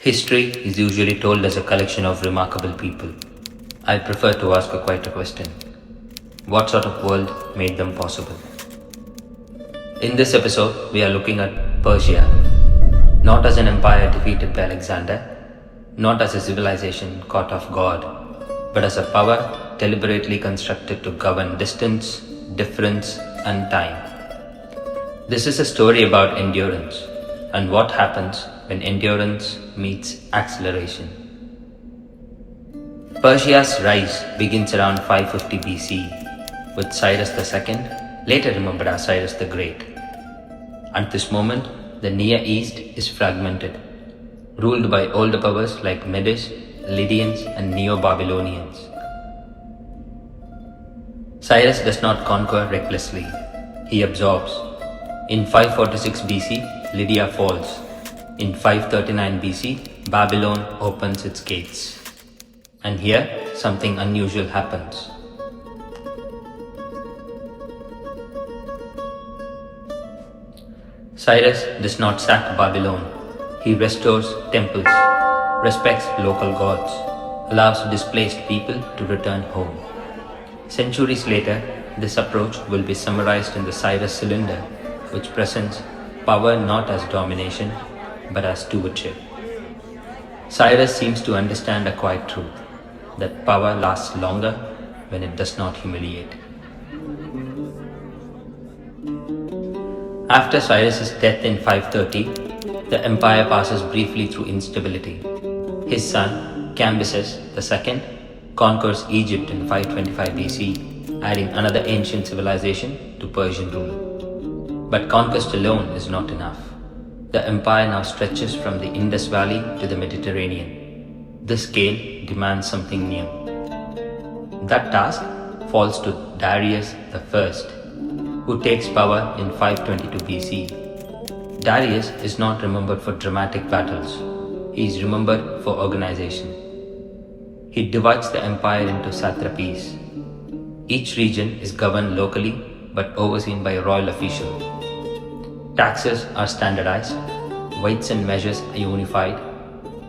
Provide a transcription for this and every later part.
History is usually told as a collection of remarkable people. I prefer to ask a quieter question. What sort of world made them possible? In this episode, we are looking at Persia, not as an empire defeated by Alexander, not as a civilization caught off guard, but as a power deliberately constructed to govern distance, difference, and time. This is a story about endurance and what happens when endurance meets acceleration. Persia's rise begins around 550 BC with Cyrus II, later remembered as Cyrus the Great. At this moment, the Near East is fragmented, ruled by older powers like Medes, Lydians, and Neo-Babylonians. Cyrus does not conquer recklessly, he absorbs. In 546 BC, Lydia falls. In 539 BC, Babylon opens its gates. And here, something unusual happens. Cyrus does not sack Babylon. He restores temples, respects local gods, allows displaced people to return home. Centuries later, this approach will be summarized in the Cyrus cylinder, which presents power not as domination, but as stewardship. Cyrus seems to understand a quiet truth, that power lasts longer when it does not humiliate. After Cyrus's death in 530, the empire passes briefly through instability. His son, Cambyses II, conquers Egypt in 525 BC, adding another ancient civilization to Persian rule. But conquest alone is not enough. The empire now stretches from the Indus Valley to the Mediterranean. This scale demands something new. That task falls to Darius I, who takes power in 522 BC. Darius is not remembered for dramatic battles. He is remembered for organization. He divides the empire into satrapies. Each region is governed locally but overseen by a royal official. Taxes are standardized, weights and measures are unified,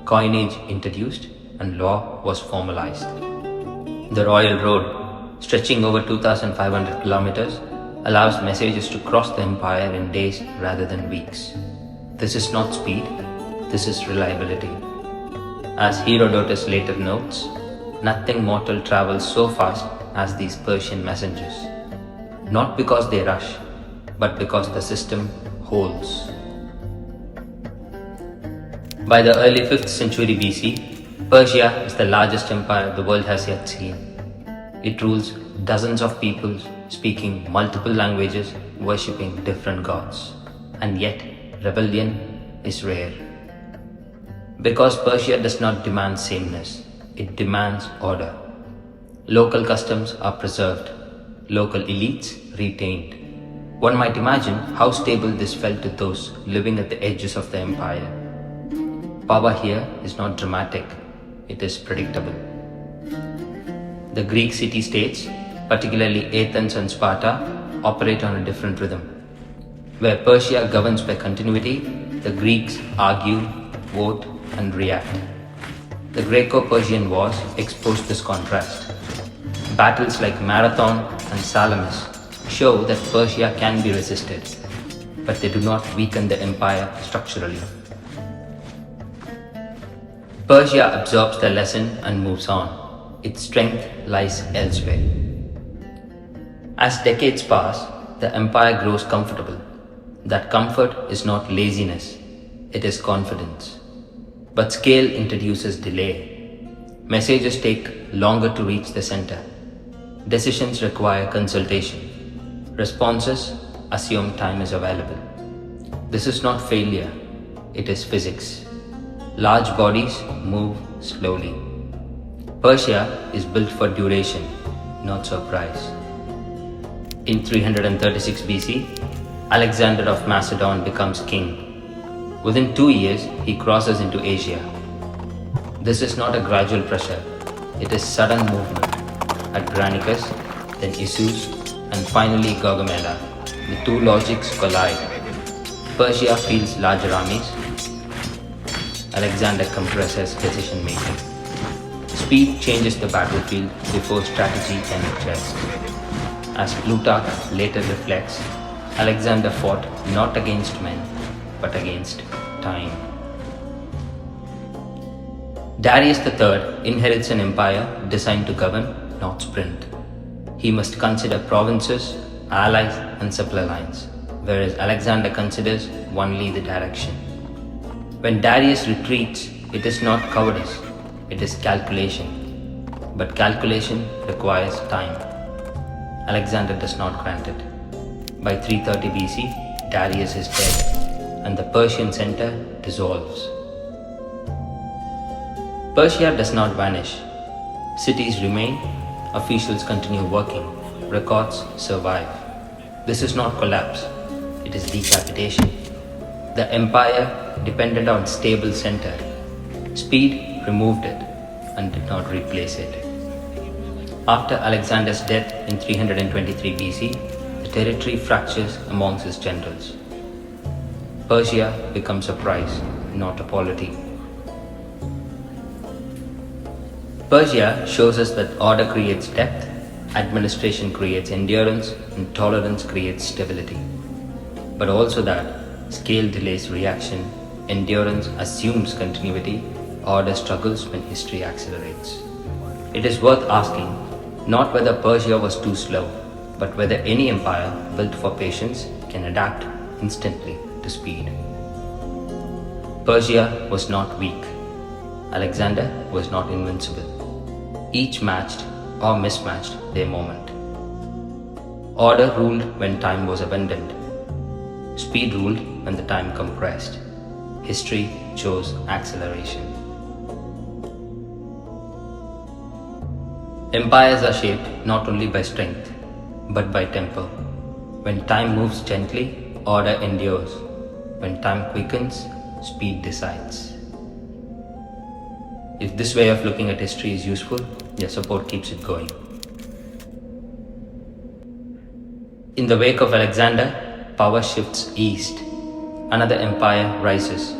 coinage introduced, and law was formalized. The royal road, stretching over 2,500 kilometers, allows messages to cross the empire in days rather than weeks. This is not speed, this is reliability. As Herodotus later notes, nothing mortal travels so fast as these Persian messengers. Not because they rush, but because the system holds. By the early 5th century BC, Persia is the largest empire the world has yet seen. It rules dozens of peoples speaking multiple languages, worshipping different gods. And yet, rebellion is rare. Because Persia does not demand sameness, it demands order. Local customs are preserved, local elites retained. One might imagine how stable this felt to those living at the edges of the empire. Power here is not dramatic, it is predictable. The Greek city-states, particularly Athens and Sparta, operate on a different rhythm. Where Persia governs by continuity, the Greeks argue, vote, and react. The Greco-Persian Wars exposed this contrast. Battles like Marathon and Salamis show that Persia can be resisted, but they do not weaken the empire structurally. Persia absorbs the lesson and moves on. Its strength lies elsewhere. As decades pass, the empire grows comfortable. That comfort is not laziness, it is confidence. But scale introduces delay. Messages take longer to reach the center. Decisions require consultation. Responses assume time is available. This is not failure, it is physics. Large bodies move slowly. Persia is built for duration, not surprise. In 336 BC, Alexander of Macedon becomes king. Within 2 years, he crosses into Asia. This is not a gradual pressure, it is sudden movement. At Granicus, then Issus, and finally Gaugamela, the two logics collide. Persia fields larger armies. Alexander compresses decision making. Speed changes the battlefield before strategy can adjust. As Plutarch later reflects, Alexander fought not against men, but against time. Darius III inherits an empire designed to govern, not sprint. He must consider provinces, allies, and supply lines, whereas Alexander considers only the direction. When Darius retreats, it is not cowardice, it is calculation. But calculation requires time. Alexander does not grant it. By 330 BC, Darius is dead, and the Persian center dissolves. Persia does not vanish. Cities remain, officials continue working, records survive. This is not collapse, it is decapitation. The empire depended on stable center. Speed removed it and did not replace it. After Alexander's death in 323 BC, the territory fractures amongst his generals. Persia becomes a prize, not a polity. Persia shows us that order creates depth, administration creates endurance, and tolerance creates stability. But also that scale delays reaction, endurance assumes continuity, order struggles when history accelerates. It is worth asking not whether Persia was too slow, but whether any empire built for patience can adapt instantly to speed. Persia was not weak. Alexander was not invincible. Each matched or mismatched their moment. Order ruled when time was abundant. Speed ruled when the time compressed. History chose acceleration. Empires are shaped not only by strength, but by tempo. When time moves gently, order endures. When time quickens, speed decides. If this way of looking at history is useful, your support keeps it going. In the wake of Alexander, power shifts east. Another empire rises,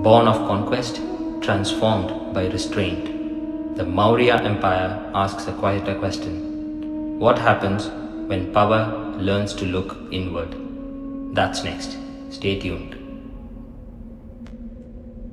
born of conquest, transformed by restraint. The Maurya Empire asks a quieter question. What happens when power learns to look inward? That's next. Stay tuned.